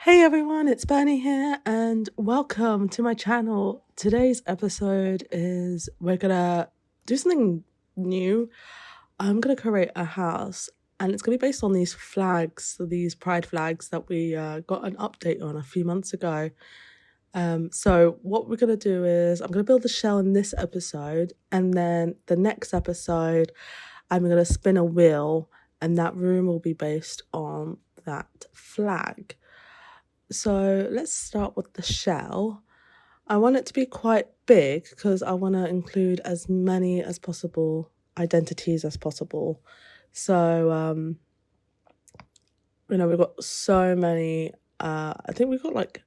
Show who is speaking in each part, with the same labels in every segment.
Speaker 1: Hey everyone, it's Bernie here and welcome to my channel. Today's episode is we're gonna do something new. I'm gonna create a house and it's gonna be based on these flags, these pride flags that we got an update on a few months ago. So what we're gonna do is I'm gonna build the shell in this episode, and then the next episode I'm gonna spin a wheel and that room will be based on that flag. So let's start with the shell. I want it to be quite big because I want to include as many as possible identities as possible. So, we've got so many, I think we've got like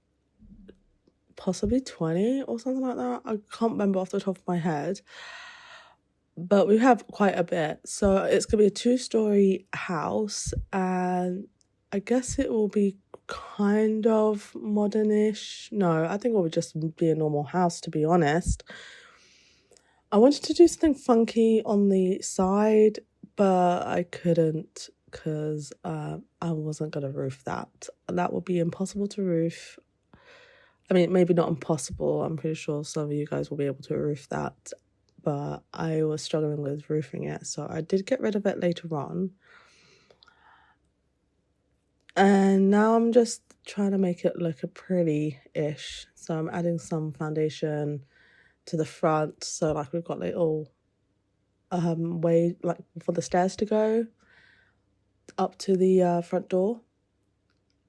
Speaker 1: possibly 20 or something like that. I can't remember off the top of my head, but we have quite a bit. So it's going to be a 2-story house, and I guess it will be kind of modernish. No, I think it would just be a normal house, to be honest. I wanted to do something funky on the side, but I couldn't because I wasn't going to roof that. That would be impossible to roof. I mean, maybe not impossible. I'm pretty sure some of you guys will be able to roof that, but I was struggling with roofing it, so I did get rid of it later on. And now I'm just trying to make it look a pretty-ish. So I'm adding some foundation to the front. So like we've got little way like for the stairs to go up to the front door.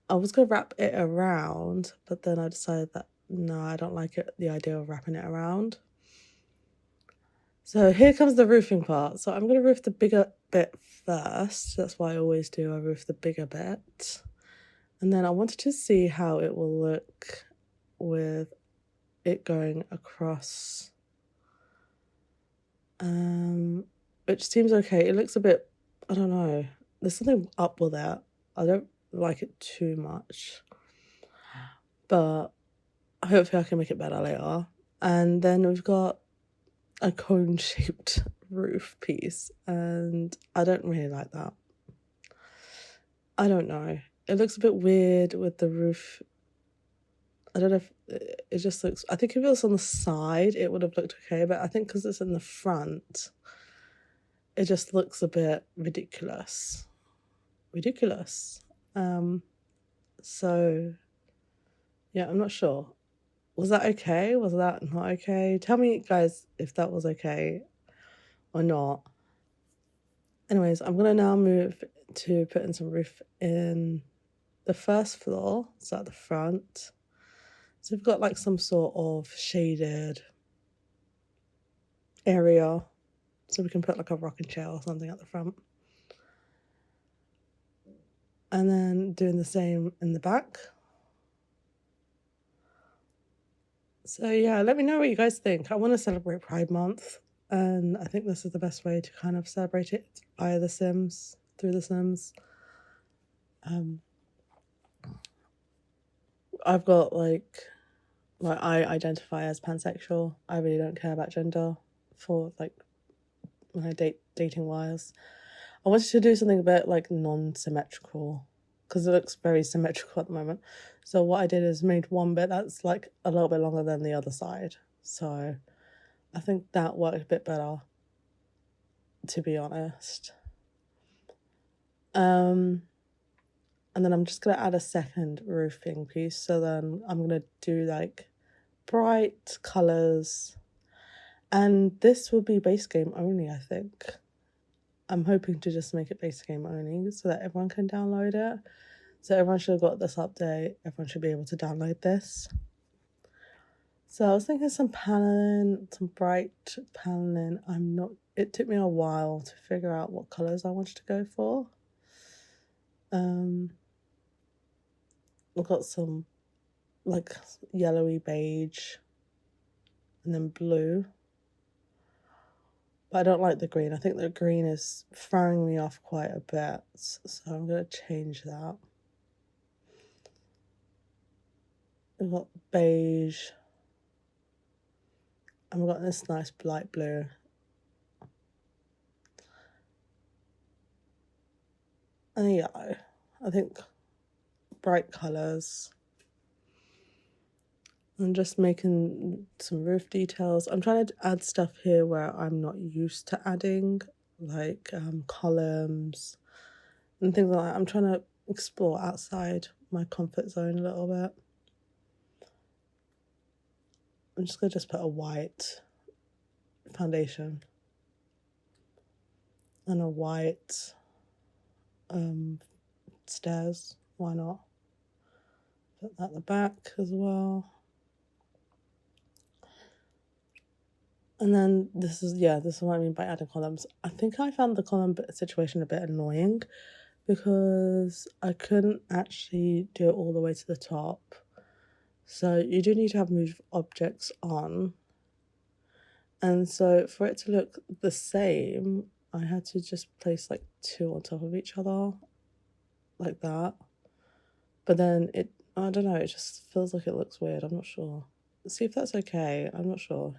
Speaker 1: I was gonna wrap it around, but then I decided that no, I don't like the idea of wrapping it around. So here comes the roofing part. So I'm gonna roof the bigger bit first. That's what I always do. I roof the bigger bit. And then I wanted to see how it will look with it going across. Which seems okay. It looks a bit, I don't know. There's something up with that. I don't like it too much. But hopefully I can make it better later. And then we've got a cone-shaped roof piece, and I don't really like that. I don't know. It looks a bit weird with the roof. I don't know if it just looks... I think if it was on the side, it would have looked okay, but I think because it's in the front, it just looks a bit ridiculous. So, yeah, I'm not sure. Was that okay? Was that not okay? Tell me, guys, if that was okay or not. Anyways, I'm going to now move to put in some roof in the first floor, so at the front. So we've got like some sort of shaded area, so we can put like a rocking chair or something at the front. And then doing the same in the back. So yeah, let me know what you guys think. I want to celebrate Pride Month, and I think this is the best way to kind of celebrate it via The Sims, through The Sims. I've got like I identify as pansexual. I really don't care about gender for like when I dating wise. I wanted to do something a bit like non-symmetrical because it looks very symmetrical at the moment. So what I did is made one bit that's like a little bit longer than the other side. So I think that worked a bit better, to be honest. And then I'm just going to add a second roofing piece. So then I'm going to do like bright colours. And this will be base game only, I think. I'm hoping to just make it base game only so that everyone can download it. So everyone should have got this update. Everyone should be able to download this. So I was thinking some paneling, some bright paneling. It took me a while to figure out what colours I wanted to go for. We've got some like yellowy beige and then blue. But I don't like the green. I think the green is throwing me off quite a bit. So I'm going to change that. We've got beige. And we've got this nice light blue. And yellow. I think bright colours. I'm just making some roof details. I'm trying to add stuff here where I'm not used to adding, like columns and things like that. I'm trying to explore outside my comfort zone a little bit. I'm just going to put a white foundation and a white stairs. Why not? Put that at the back as well. And then this is what I mean by adding columns. I think I found the column situation a bit annoying because I couldn't actually do it all the way to the top. So you do need to have move objects on. And so for it to look the same, I had to just place like 2 on top of each other, like that. But then I don't know, it just feels like it looks weird. I'm not sure. See if that's okay. I'm not sure.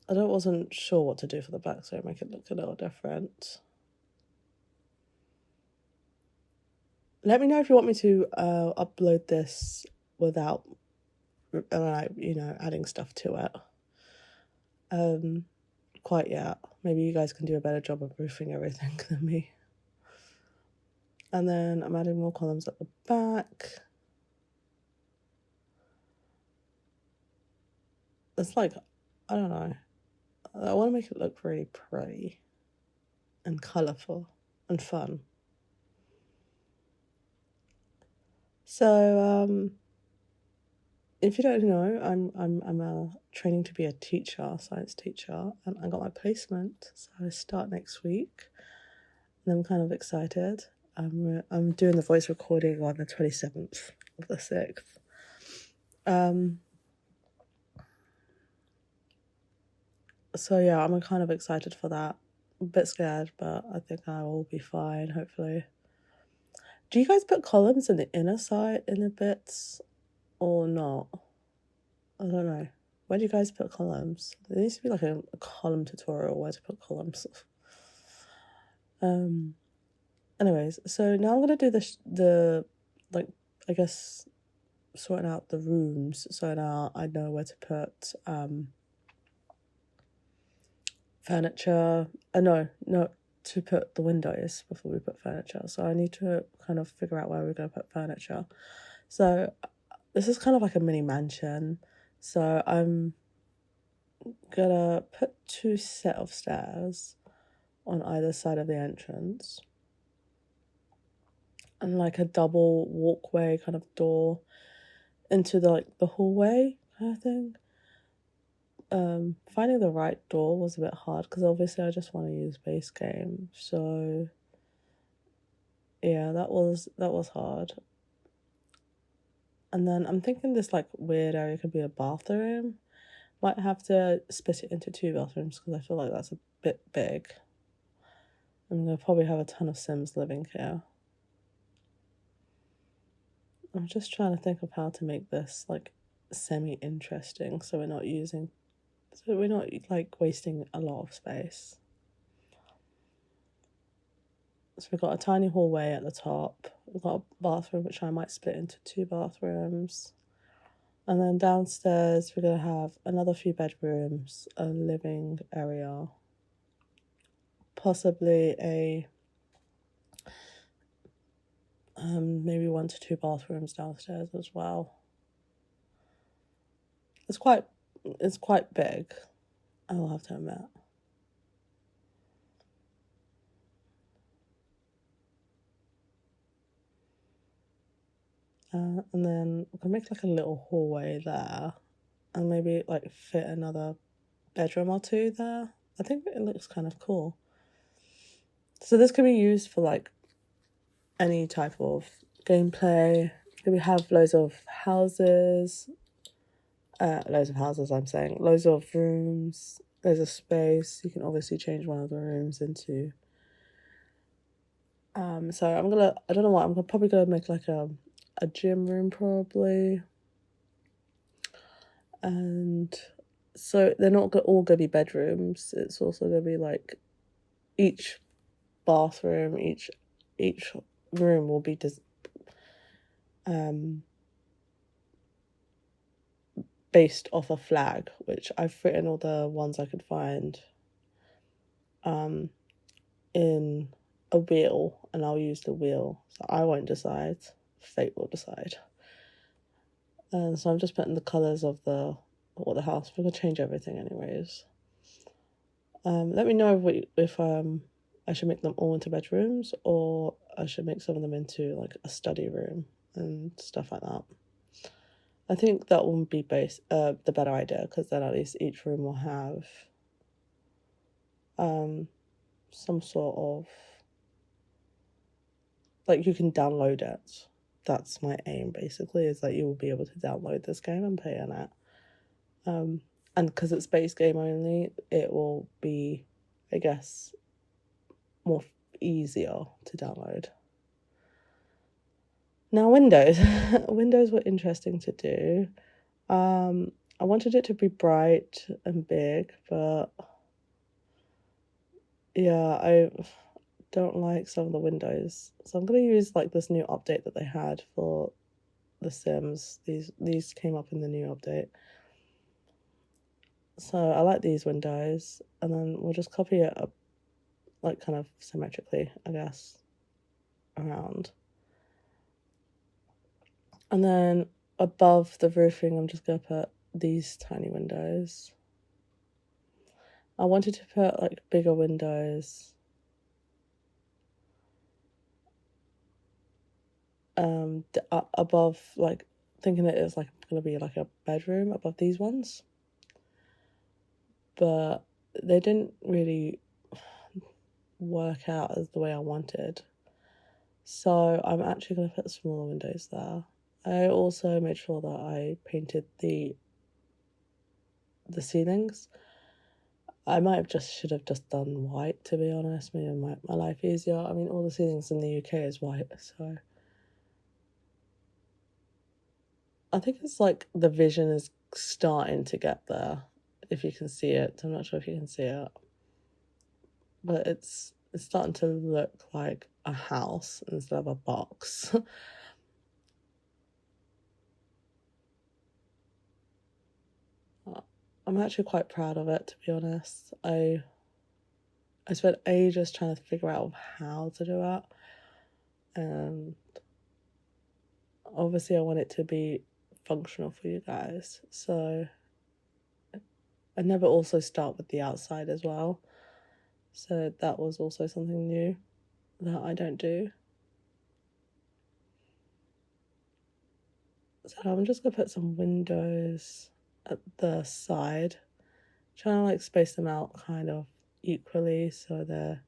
Speaker 1: I wasn't sure what to do for the back, so I make it look a little different. Let me know if you want me to upload this without, adding stuff to it. Quite yet. Maybe you guys can do a better job of roofing everything than me. And then I'm adding more columns at the back. It's like, I don't know. I want to make it look really pretty and colourful and fun. So, if you don't know, I'm training to be a teacher, science teacher, and I got my placement, so I start next week, and I'm kind of excited. I'm doing the voice recording on the 27th of the 6th. So yeah, I'm kind of excited for that. A bit scared, but I think I will be fine, hopefully. Do you guys put columns in the inner side in the bits or not? I don't know. Where do you guys put columns? There needs to be like a column tutorial where to put columns. Anyways, so now I'm gonna do sorting out the rooms. So now I know where to put furniture. To put the windows before we put furniture. So I need to kind of figure out where we're gonna put furniture. So this is kind of like a mini mansion. So I'm gonna put 2 set of stairs on either side of the entrance. And like a double walkway kind of door into the hallway kind of thing. Finding the right door was a bit hard because obviously I just want to use base game. So yeah, that was hard. And then I'm thinking this like weird area could be a bathroom. Might have to split it into 2 bathrooms because I feel like that's a bit big. I'm gonna probably have a ton of Sims living here. I'm just trying to think of how to make this like semi-interesting so we're not like wasting a lot of space. So we've got a tiny hallway at the top. We've got a bathroom which I might split into 2 bathrooms. And then downstairs we're going to have another few bedrooms, a living area, possibly a maybe 1 to 2 bathrooms downstairs as well. It's quite big, I will have to admit. And then I can make like a little hallway there and maybe like fit another bedroom or 2 there. I think it looks kind of cool. So this can be used for like any type of gameplay. We have loads of houses, I'm saying. Loads of rooms, loads of space. You can obviously change one of the rooms into... So I don't know what, I'm probably gonna make like a gym room probably. And so they're not all gonna be bedrooms. It's also gonna be like each bathroom, each room will be based off a flag, which I've written all the ones I could find in a wheel, and I'll use the wheel. So I won't decide, fate will decide. And so I'm just putting the colours of the house. We're gonna change everything anyways. Let me know if I should make them all into bedrooms, or I should make some of them into like a study room and stuff like that. I think that will be the better idea, because then at least each room will have some sort of, like, you can download it. That's my aim, basically, is that you will be able to download this game and play in it. And because it's base game only, it will be, I guess, more easier to download. Now, windows. Windows were interesting to do. I wanted it to be bright and big, but yeah, I don't like some of the windows. So I'm going to use like this new update that they had for The Sims. These came up in the new update. So I like these windows, and then we'll just copy it up, like kind of symmetrically, I guess, around. And then above the roofing, I'm just going to put these tiny windows. I wanted to put like bigger windows above, like thinking it is like going to be like a bedroom above these ones, but they didn't really work out as the way I wanted. So I'm actually going to put smaller windows there. I also made sure that I painted the ceilings. I should have just done white, to be honest, making my life easier. I mean, all the ceilings in the UK is white, so I think it's like the vision is starting to get there, if you can see it. I'm not sure if you can see it, but it's starting to look like a house instead of a box. I'm actually quite proud of it, to be honest. I spent ages trying to figure out how to do it, and obviously I want it to be functional for you guys, so I never also start with the outside as well, so that was also something new that I don't do. So I'm just gonna put some windows at the side, trying to like space them out kind of equally so they're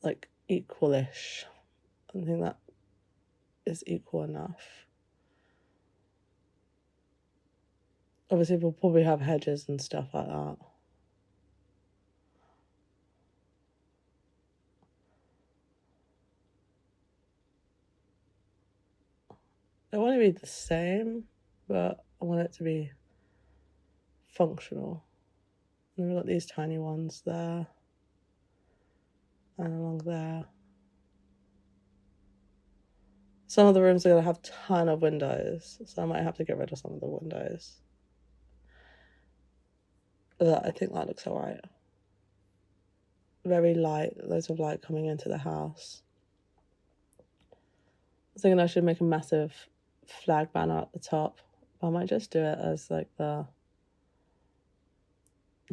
Speaker 1: like equalish. I think that is equal enough. Obviously we'll probably have hedges and stuff like that. I want to be the same, but I want it to be functional. And we've got these tiny ones there and along there. Some of the rooms are going to have a ton of windows, so I might have to get rid of some of the windows. But I think that looks alright. Very light, loads of light coming into the house. I was thinking I should make a massive flag banner at the top, but I might just do it as like the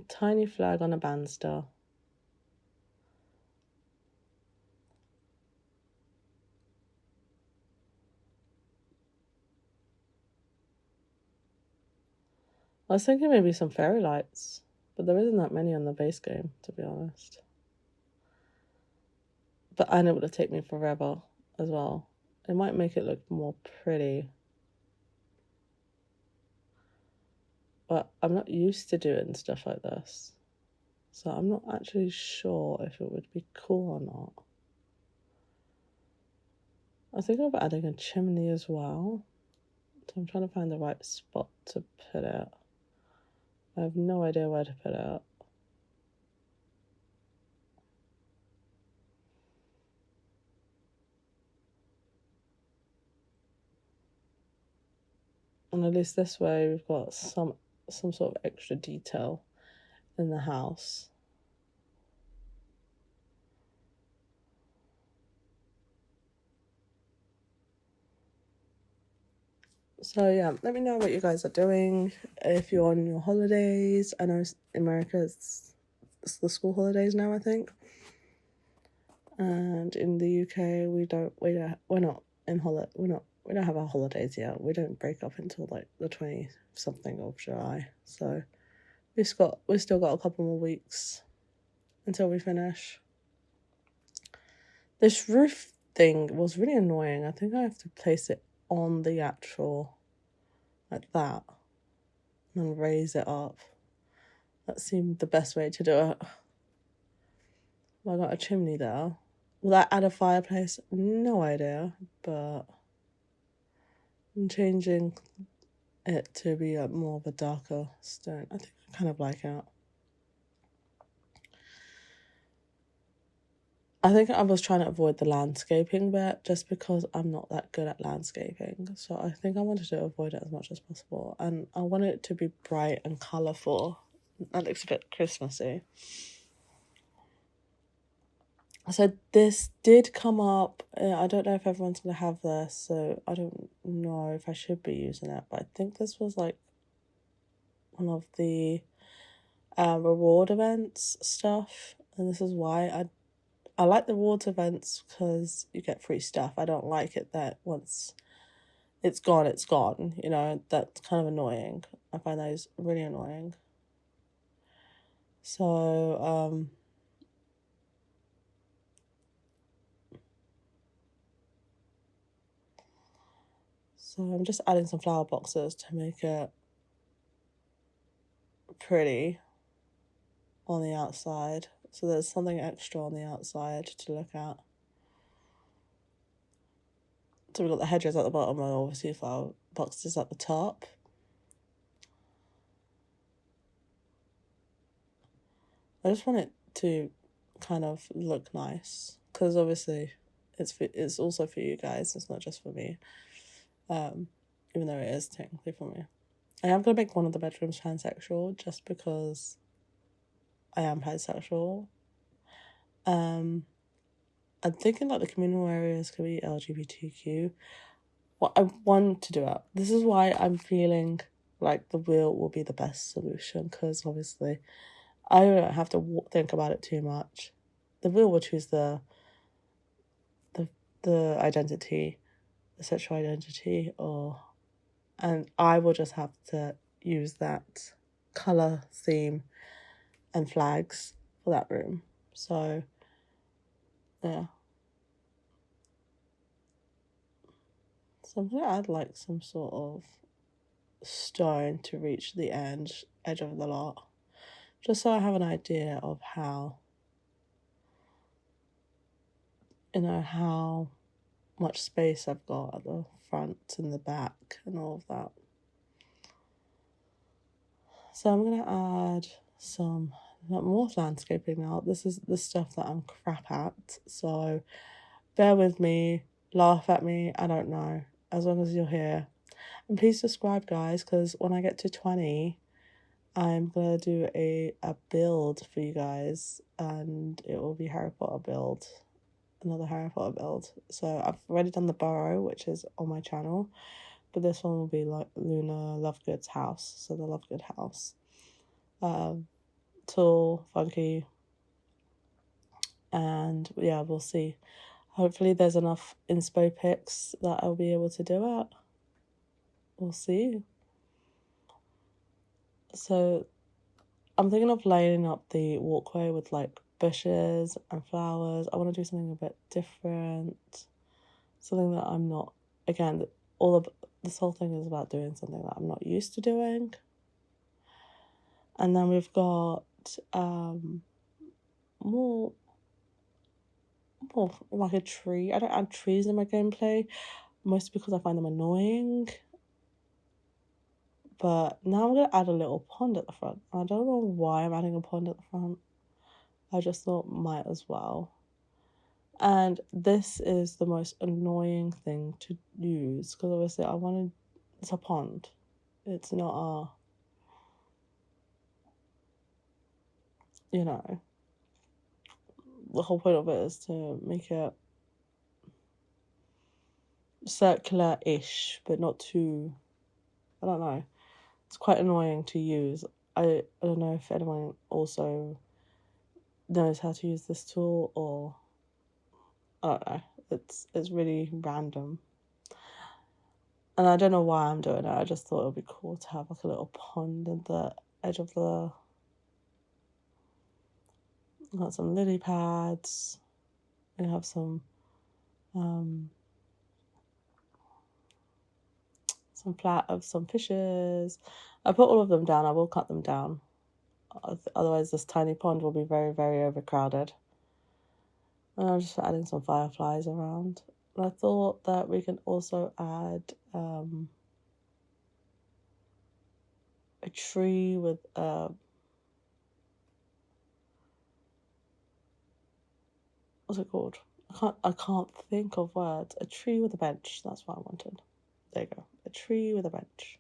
Speaker 1: tiny flag on a banister. I was thinking maybe some fairy lights, but there isn't that many on the base game, to be honest. And it would have taken me forever as well. It might make it look more pretty. But I'm not used to doing stuff like this, so I'm not actually sure if it would be cool or not. I think of adding a chimney as well, so I'm trying to find the right spot to put it. I have no idea where to put it. And at least this way we've got some sort of extra detail in the house. So yeah, let me know what you guys are doing. If you're on your holidays, I know in America it's the school holidays now, I think. And in the UK, we don't have our holidays yet. We don't break up until like the 20 something of July. So we've still got a couple more weeks until we finish. This roof thing was really annoying. I think I have to place it on the actual, like that, and raise it up. That seemed the best way to do it. I got a chimney there. Will that add a fireplace? No idea, but I'm changing it to be more of a darker stone. I think I kind of like it. I think I was trying to avoid the landscaping bit just because I'm not that good at landscaping. So I think I wanted to avoid it as much as possible. And I want it to be bright and colourful. That looks a bit Christmassy. So this did come up. I don't know if everyone's going to have this, so I don't know if I should be using it. But I think this was like one of the reward events stuff. And this is why I like the rewards events because you get free stuff. I don't like it that once it's gone, it's gone. You know, that's kind of annoying. I find those really annoying. So, I'm just adding some flower boxes to make it pretty on the outside. So there's something extra on the outside to look at. So we've got the hedges at the bottom and obviously flower boxes at the top. I just want it to kind of look nice because obviously it's also for you guys. It's not just for me, even though it is technically for me. I am gonna make one of the bedrooms pansexual just because I am pansexual. I'm thinking like the communal areas could be LGBTQ. What I want to do it. This is why I'm feeling like the wheel will be the best solution because obviously I don't have to think about it too much. The wheel will choose the identity, the sexual identity, and I will just have to use that colour theme and flags for that room. So, yeah. So I'm going to add like some sort of stone to reach the edge of the lot. Just so I have an idea of how much space I've got at the front and the back and all of that. So I'm going to add some more landscaping now. This is the stuff that I'm crap at. So bear with me, laugh at me, I don't know. As long as you're here. And please subscribe, guys, because when I get to 20, I'm going to do a build for you guys. And it will be Harry Potter build. Another Harry Potter build. So I've already done the Burrow, which is on my channel. But this one will be like Luna Lovegood's house. So the Lovegood house. Tall, funky. And yeah, we'll see. Hopefully there's enough inspo pics that I'll be able to do it. We'll see. So I'm thinking of lining up the walkway with like bushes and flowers. I want to do something a bit different. Something that I'm not, again, this whole thing is about doing something that I'm not used to doing. And then we've got more like a tree. I don't add trees in my gameplay, mostly because I find them annoying. But now I'm going to add a little pond at the front. I don't know why I'm adding a pond at the front. I just thought might as well. And this is the most annoying thing to use because obviously it's a pond. It's not our, you know, the whole point of it is to make it circular-ish, but not too, I don't know. It's quite annoying to use. I don't know if anyone also knows how to use this tool, or I don't know. It's really random. And I don't know why I'm doing it. I just thought it would be cool to have like a little pond at the edge of the... Got some lily pads. We have some some fishes. I put all of them down. I will cut them down. Otherwise this tiny pond will be very, very overcrowded. And I'm just adding some fireflies around. And I thought that we can also add a tree with what's it called? I can't think of words. A tree with a bench. That's what I wanted. There you go. A tree with a bench.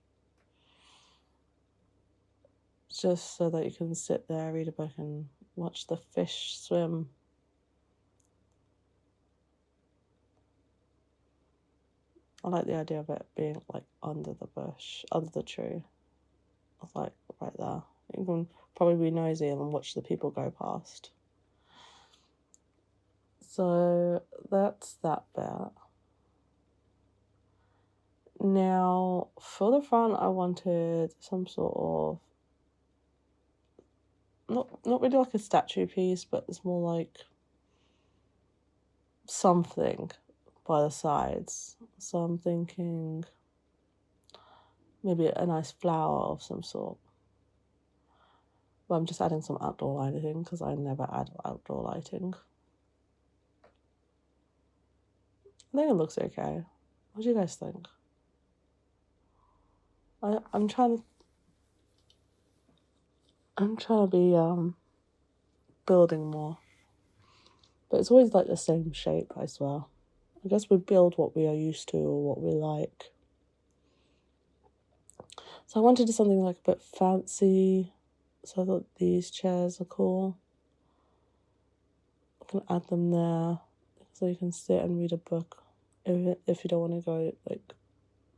Speaker 1: Just so that you can sit there, read a book, and watch the fish swim. I like the idea of it being like under the bush, under the tree. It's like right there. You can probably be nosy and watch the people go past. So that's that bit. Now, for the front, I wanted some sort of, not really like a statue piece, but it's more like something by the sides. So I'm thinking maybe a nice flower of some sort. But I'm just adding some outdoor lighting because I never add outdoor lighting. I think it looks okay. What do you guys think? I'm trying to be building more. But it's always like the same shape, I swear. I guess we build what we are used to or what we like. So I wanted to do something like a bit fancy. So I thought these chairs are cool. I can add them there so you can sit and read a book if you don't want to go like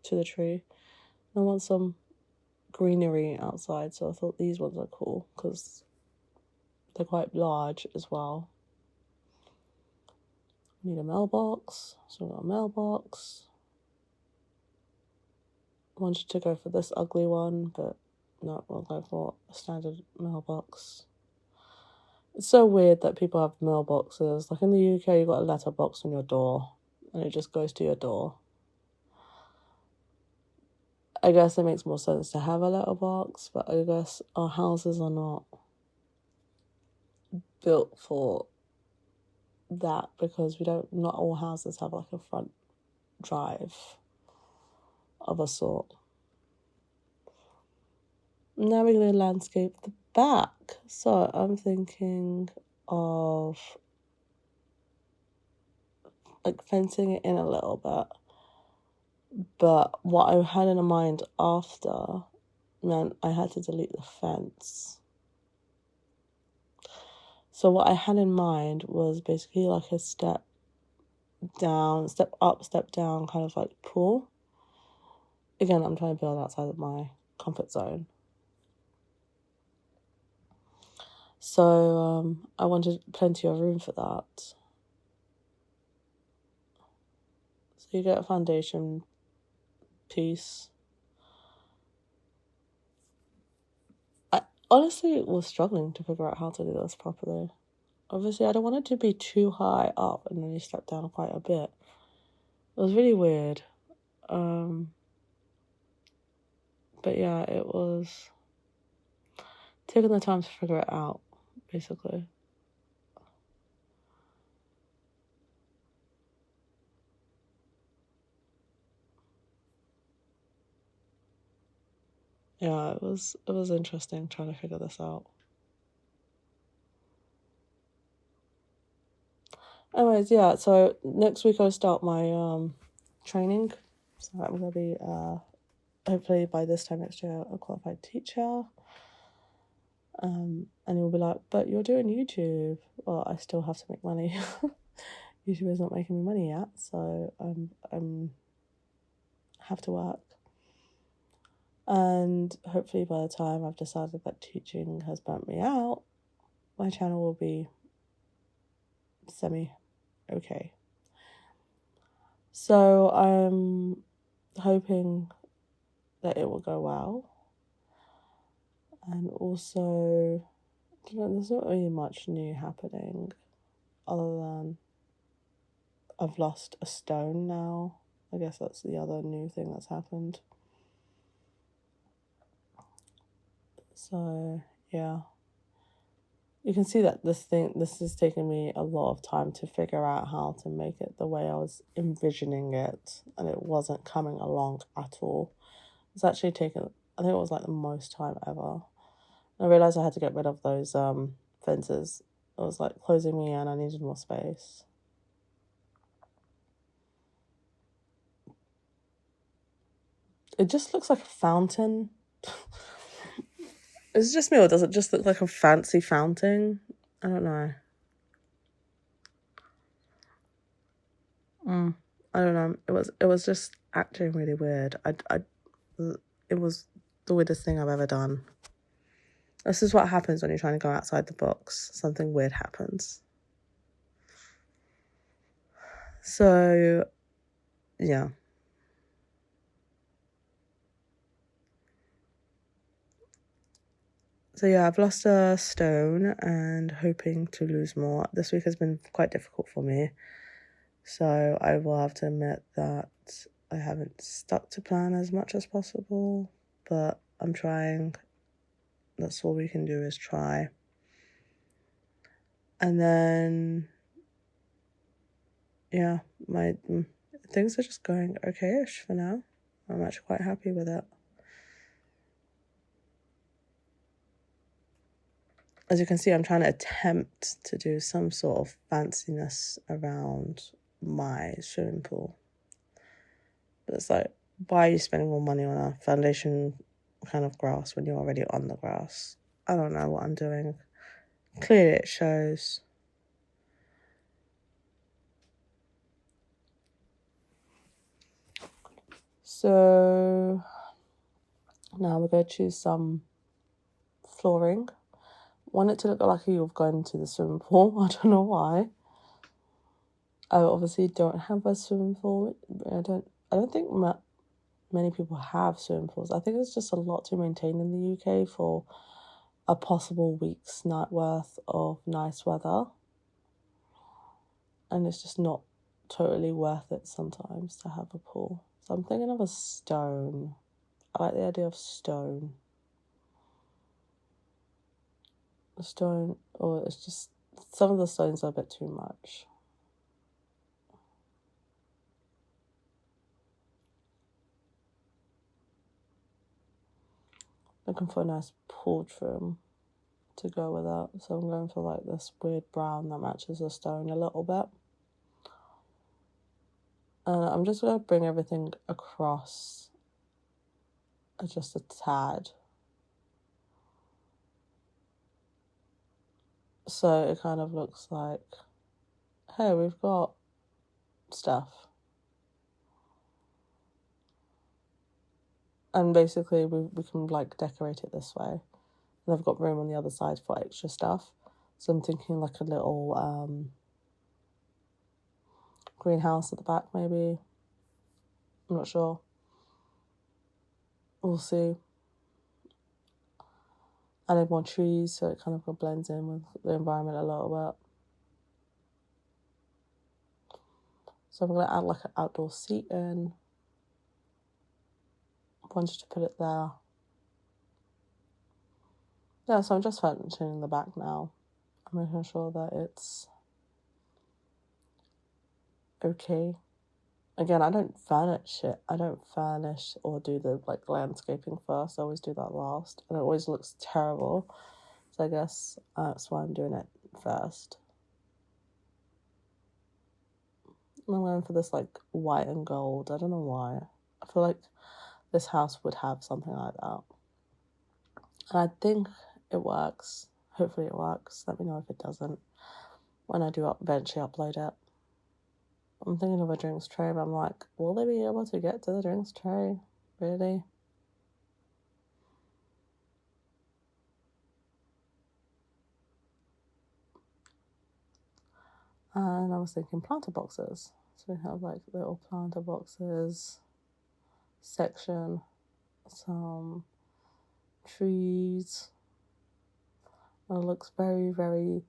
Speaker 1: to the tree. I want some greenery outside, so I thought these ones are cool because they're quite large as well. Need a mailbox, so we've got a mailbox. Wanted to go for this ugly one, but no, we'll go for a standard mailbox. It's so weird that people have mailboxes. Like in the UK, you've got a letterbox on your door, and it just goes to your door. I guess it makes more sense to have a letterbox, but I guess our houses are not built for that because not all houses have like a front drive of a sort. Now we're going to landscape the back. So I'm thinking of like fencing it in a little bit. But what I had in mind after meant I had to delete the fence. So what I had in mind was basically like a step up, step down kind of like pool. Again, I'm trying to build outside of my comfort zone. So I wanted plenty of room for that. So you get a foundation piece. I honestly was struggling to figure out how to do this properly. Obviously, I don't want it to be too high up and then you step down quite a bit. It was really weird. But yeah, it was taking the time to figure it out, basically. Yeah, it was interesting trying to figure this out. Anyways, yeah, so next week I'll start my training. So I'm going to be hopefully by this time next year, a qualified teacher. And you'll be like, but you're doing YouTube. Well, I still have to make money. YouTube is not making me money yet, so I'm have to work. And hopefully by the time I've decided that teaching has burnt me out, my channel will be semi-okay. So I'm hoping that it will go well. And also, there's not really much new happening other than I've lost a stone now. I guess that's the other new thing that's happened. So, yeah. You can see that this is taking me a lot of time to figure out how to make it the way I was envisioning it. And it wasn't coming along at all. It's actually taken, I think it was like the most time ever. I realised I had to get rid of those fences. It was like closing me in. I needed more space. It just looks like a fountain. Is it just me, or does it just look like a fancy fountain? I don't know. I don't know. It was just acting really weird. It was the weirdest thing I've ever done. This is what happens when you're trying to go outside the box. Something weird happens. So, yeah. So yeah, I've lost a stone and hoping to lose more. This week has been quite difficult for me. So I will have to admit that I haven't stuck to plan as much as possible, but I'm trying. That's all we can do is try. And then, yeah, my things are just going okay-ish for now. I'm actually quite happy with it. As you can see, I'm trying to attempt to do some sort of fanciness around my swimming pool. But it's like, why are you spending more money on a foundation kind of grass when you're already on the grass? I don't know what I'm doing. Clearly it shows. So now we're going to choose some flooring. Want it to look like you've gone to the swimming pool. I don't know why. I obviously don't have a swimming pool. I don't think many people have swimming pools. I think it's just a lot to maintain in the UK for a possible week's night worth of nice weather. And it's just not totally worth it sometimes to have a pool. So I'm thinking of a stone. I like the idea of stone. A stone, or it's just, some of the stones are a bit too much. Looking for a nice porch room to go with that. So I'm going for like this weird brown that matches the stone a little bit. And I'm just going to bring everything across just a tad. So it kind of looks like, hey, we've got stuff. And basically we can like decorate it this way. And I've got room on the other side for extra stuff. So I'm thinking like a little greenhouse at the back maybe. I'm not sure. We'll see. Added more trees so it kind of blends in with the environment a little bit. So I'm going to add like an outdoor seat in. I wanted to put it there. Yeah, so I'm just furnishing the back now. I'm making sure that it's okay. Again, I don't furnish it. I don't furnish or do the like landscaping first. I always do that last. And it always looks terrible. So I guess that's why I'm doing it first. And I'm going for this like white and gold. I don't know why. I feel like this house would have something like that. And I think it works. Hopefully it works. Let me know if it doesn't when I do eventually upload it. I'm thinking of a drinks tray, but I'm like, will they be able to get to the drinks tray? Really? And I was thinking planter boxes. So we have like little planter boxes section, some trees. It looks very, very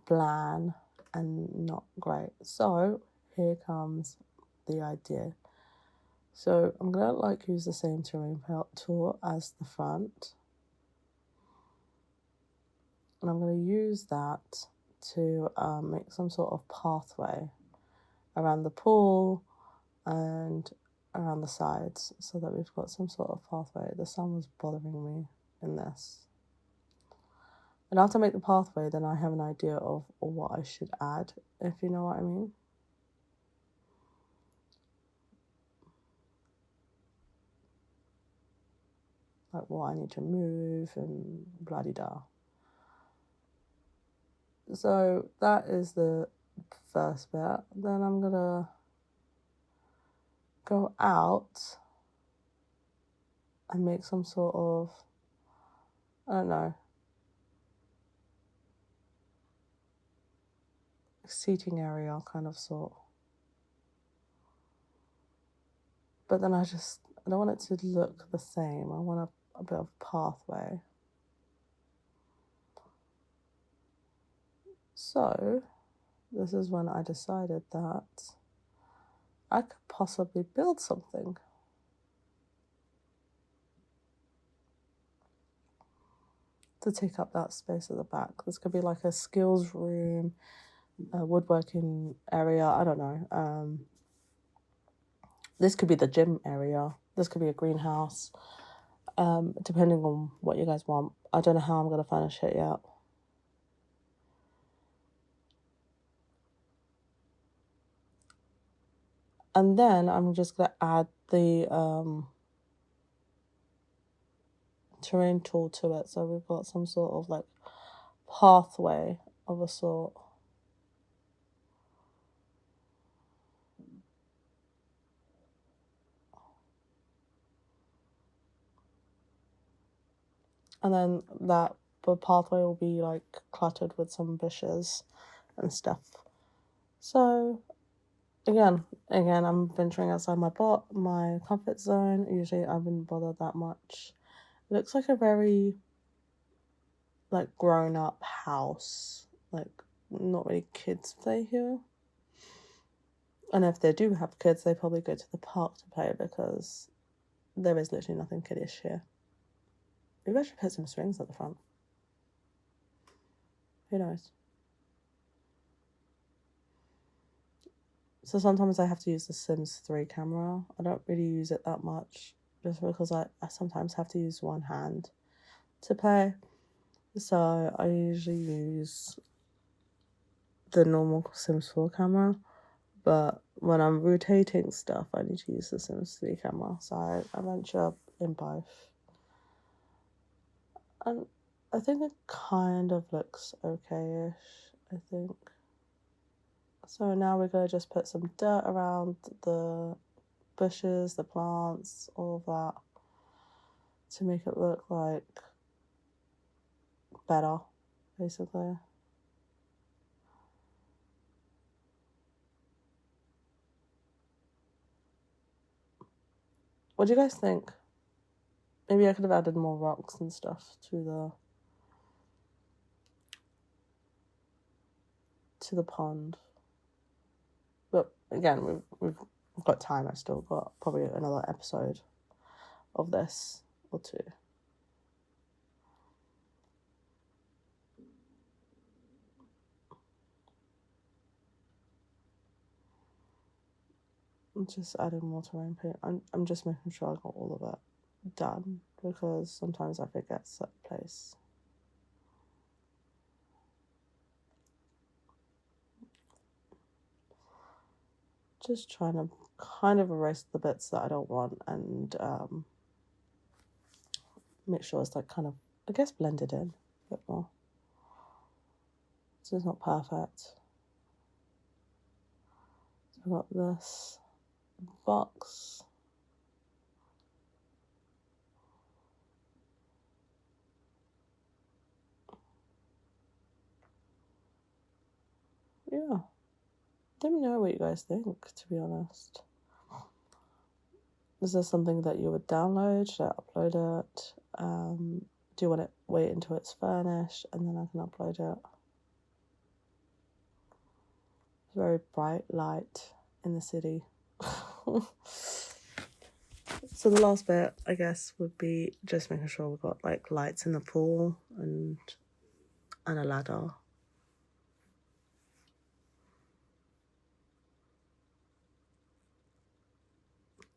Speaker 1: bland and not great. So here comes the idea. So I'm gonna like use the same terrain tool as the front, and I'm gonna use that to make some sort of pathway around the pool and around the sides, so that we've got some sort of pathway. The sun was bothering me in this. And after I make the pathway, then I have an idea of what I should add, if you know what I mean. Like what I need to move and blah-de-da. So that is the first bit. Then I'm gonna go out and make some sort of, I don't know, seating area kind of sort. But then I don't want it to look the same. I want a bit of pathway. So this is when I decided that I could possibly build something. To take up that space at the back. This could be like a skills room, a woodworking area, I don't know. This could be the gym area. This could be a greenhouse, depending on what you guys want. I don't know how I'm going to furnish it yet. And then I'm just going to add the terrain tool to it. So we've got some sort of like pathway of a sort. And then that pathway will be like cluttered with some bushes and stuff. So again, I'm venturing outside my comfort zone. Usually I wouldn't bother that much. It looks like a very like grown up house. Like not really kids play here. And if they do have kids, they probably go to the park to play because there is literally nothing kiddish here. Maybe I should put some swings at the front. Who knows? So sometimes I have to use the Sims 3 camera. I don't really use it that much just because I sometimes have to use one hand to play. So I usually use the normal Sims 4 camera. But when I'm rotating stuff, I need to use the Sims 3 camera. So I venture in both. And I think it kind of looks okay-ish, I think. So now we're going to just put some dirt around the bushes, the plants, all of that to make it look like better, basically. What do you guys think? Maybe I could have added more rocks and stuff to the pond. But again, we've got time. I've still got probably another episode of this or two. I'm just adding more terrain paint. I'm just making sure I got all of it done because sometimes I forget set place. Just trying to kind of erase the bits that I don't want and make sure it's like kind of, I guess, blended in a bit more. So it's not perfect. So I've got this box. Yeah. Let me know what you guys think, to be honest. Is this something that you would download? Should I upload it? Do you want it wait until it's furnished and then I can upload it? It's very bright light in the city. So the last bit, I guess, would be just making sure we've got like lights in the pool and a ladder.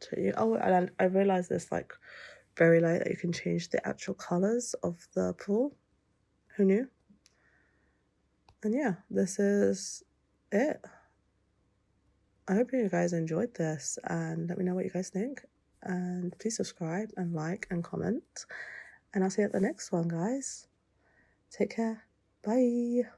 Speaker 1: And I realised this like very late that you can change the actual colours of the pool. Who knew? And yeah, this is it. I hope you guys enjoyed this and let me know what you guys think. And please subscribe and like and comment. And I'll see you at the next one, guys. Take care. Bye.